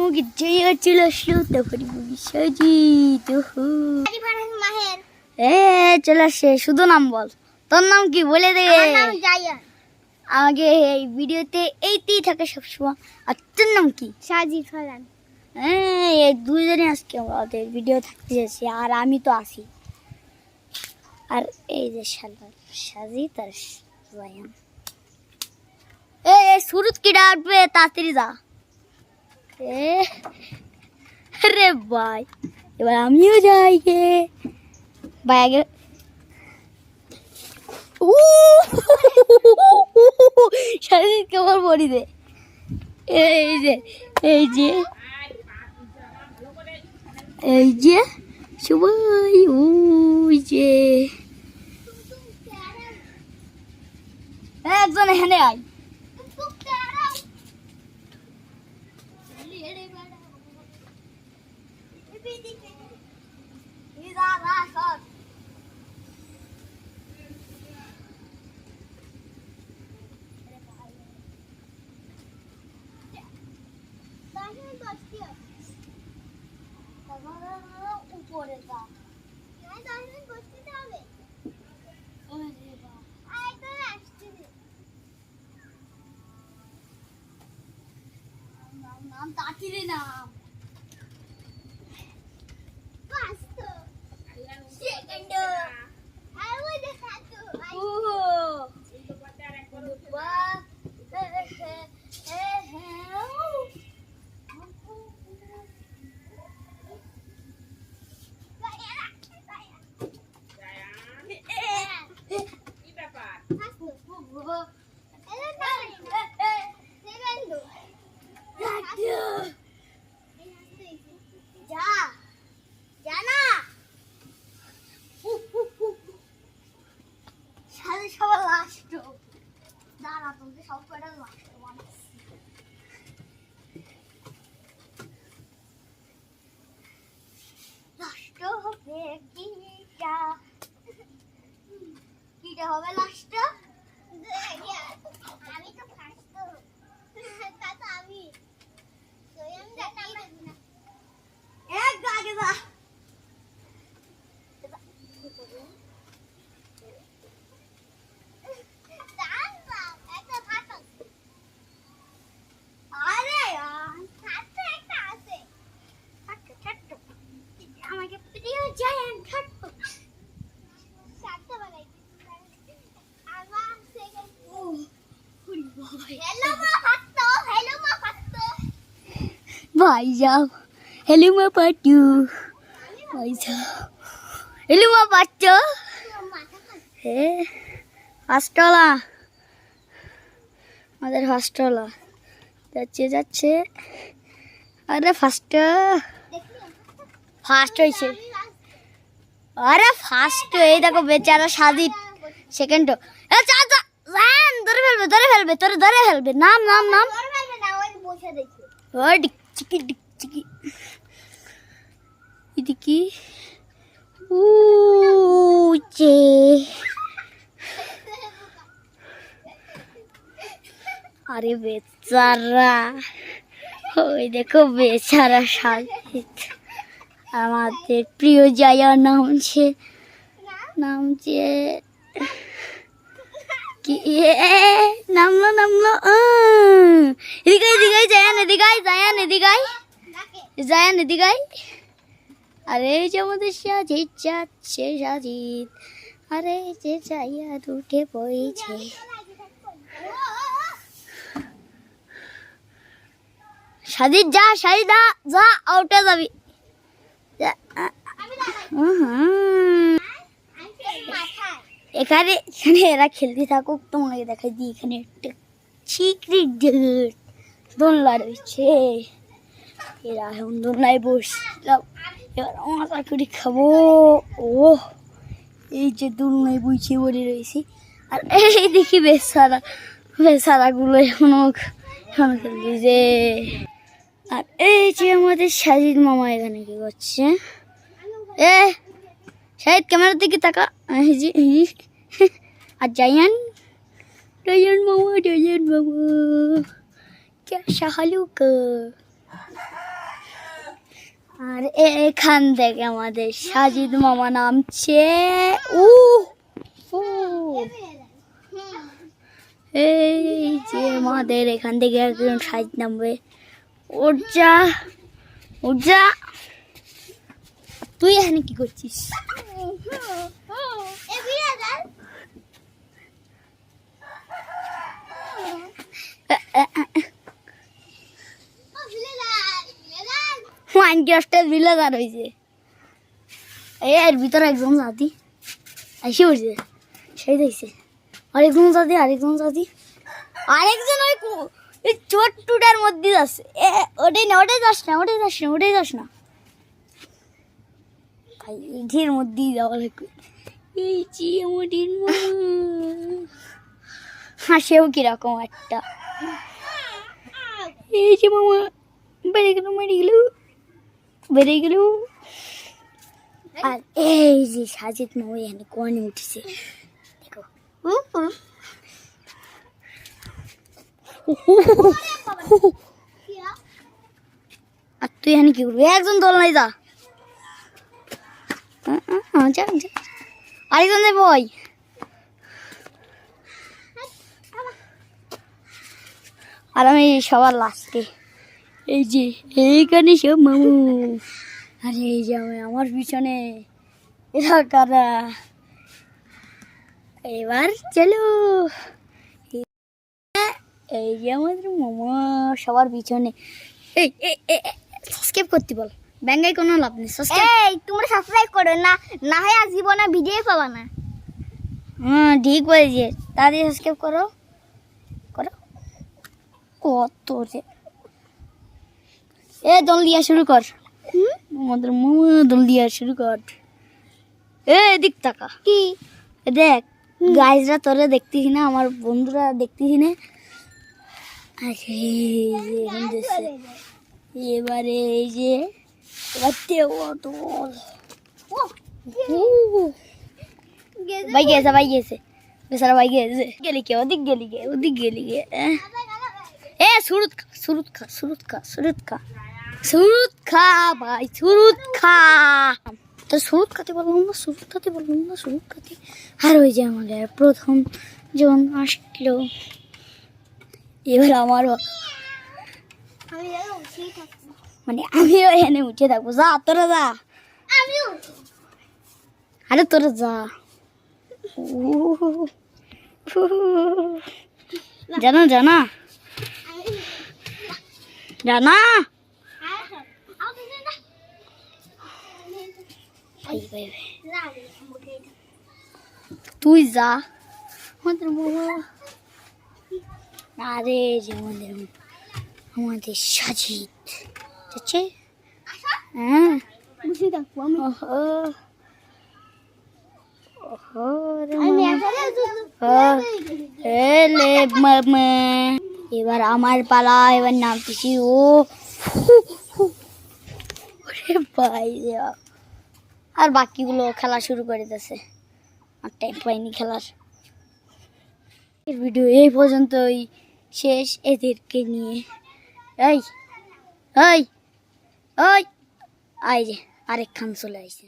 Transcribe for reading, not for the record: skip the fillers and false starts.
আমাকে জয় চলে আসলো তারপরে বলি সাজিদ চলে আসছে। শুধু নাম বল, তোর নাম কি বলে দে। আমাকে এই ভিডিওতে এইতেই থাকে সবসময়। আর তোর নাম কি? সাজিদ ফারহান। হ্যাঁ, এই দুইজনে আজকে আমাদের ভিডিও থাকতে যাচ্ছি আর আমি তো আসি। আর এই যে সাজিদ আর জায়ান। এই সুরত কি ডাকবে, তাড়াতাড়ি যা। আরে ভাই, এবার আমিও যাই গে ভাই আগে। সাজিদ কেমন বলি দে। এই যে এই যে এই যে সবাই ওই যে একজন এখানে আয়। উপরে যা নাম তাকিরে নাম সবার লাস্ট দাঁড়া, তোকে সব কটা লাস্ট লাস্ট হবে কিটা কিটা হবে লাস্ট। আমি তো ফার্স্ট, তা তো আমি সোয়াম জানি না। এক আগে যা भाई जाओ। हेलो मैं पाटू भाई जाओ। हेलो मैं पाटू हे हॉस्टला আমাদের হস্টেলা যাচ্ছে যাচ্ছে। আরে ফার্স্ট হয়েছে। আরে ফার্স্ট এই দেখো বেচারা সাজিদ সেকেন্ড। ধরে ফেলবে ধরে ফেলবে তোরে ধরে ফেলবে। নাম নাম নাম ডিকি ডিকি এদিকে আরে বেচারা ওই দেখো বেচারা সাজিদ। আমাদের প্রিয় জায়া নামছে কি নামলো নামলো। এদিকে এদিকে জায়ান এদিকে জায়ান এদিকে জায়ান এদিকে। আরে যে আমাদের সাজিদ যাচ্ছে সাজিদ। আরে যে জায়া উঠে পড়েছে। সাজিদ যা সাজিদ যা আউটে যাবি। এখানে এখানে এরা খেলতে থাকুক, তোমাকে দেখাই দিই। এখানে একটা সিক্রেট দোলনা রয়েছে। এরা এখন দোলনায় বসলাম, এবার মাথা করে খাবো। ও এই যে দোলনায় বইছে বলে রয়েছি। আর এই দেখি বেচারাগুলো এখনো খেলতে যে। আর এই যে আমাদের সাজিদ মামা এখানে কি করছে। शायद कैमरा दिखे तका जायन मामा क्या शाहलू कर আর এখান থেকে আমাদের সাজিদ মামা নামছে। উ উ। এই যে আমাদের এখান থেকে একজন সাজিদ নামবে। ওর যা ওর যা। তুই এখানে কি করছিস? মাইনক্রাফটের ভিলেজার হয়েছে। এর ভিতরে একজন জাতি এসে উঠছে, সেই দেখছে আরেকজন জাতি আরেকজন ওই চোটটুটার মধ্যে যাচ্ছে। ওটাই যাস না ভাই, এটির মধ্যেই যাওয়া লাগবে। এই যে মোটির হাসেও কিরকম একটা। এই যে মামা বেড়ে গেল। আর এই যে সাজিদ মামা এখানে কোয়ানে উঠেছে, দেখো। আর তুই এখানে কি করবি? একজন দল নাই, যা আরেকজন যাবো। আর আমি সবার লাস্টে। এই যে এইখানে সব মামু। আর এই যে আমার পিছনে এরা কারা। এবার চলো। এই যে আমাদের মামা সবার পিছনে। এই সাবস্ক্রাইব করতে বল, ব্যাঙ্গাই কোনো লাভ নেই। এই তোমরা সাবস্ক্রাইব করো না, না হয় আর জীবনে ভিডিও পাবা না। ঠিক বলেছে, তাড়াতাড়ি সাবস্ক্রাইব করো। কত রে দল দিয়া শুরু কর। আমাদের মামা দল দিয়া শুরু কর। এদিক তাকা, কি দেখ গাইজরা তোরা দেখতেছি না, আমার বন্ধুরা দেখতেছি না। এবারে এই যে ভাই গেছে বেচারা, ভাই গেছে। গেলি কে ওদিক গেলি গে। সুরুত খা ভাই, সুরুত খা। তো সুরুত খাতে বললাম না, সুরুত খাতে। আর ওই যে আমাদের প্রথম জন আসলো। এবার আমার মানে আমিও এখানে উঠে থাকবো। যা তোরা যা, আরে তোরা যা। জানা তুই যা। আমাদের আরে যে আমাদের সাজিদ আছে। হ্যাঁ এবার আমার পালা, এবার নামতেছি। ভাই আর বাকিগুলো খেলা শুরু করে দিয়েছে, আর টাইম পাইনি খেলার। ভিডিও এই পর্যন্তই শেষ এদেরকে নিয়ে। এই যে আরেক খান চলে আসছে।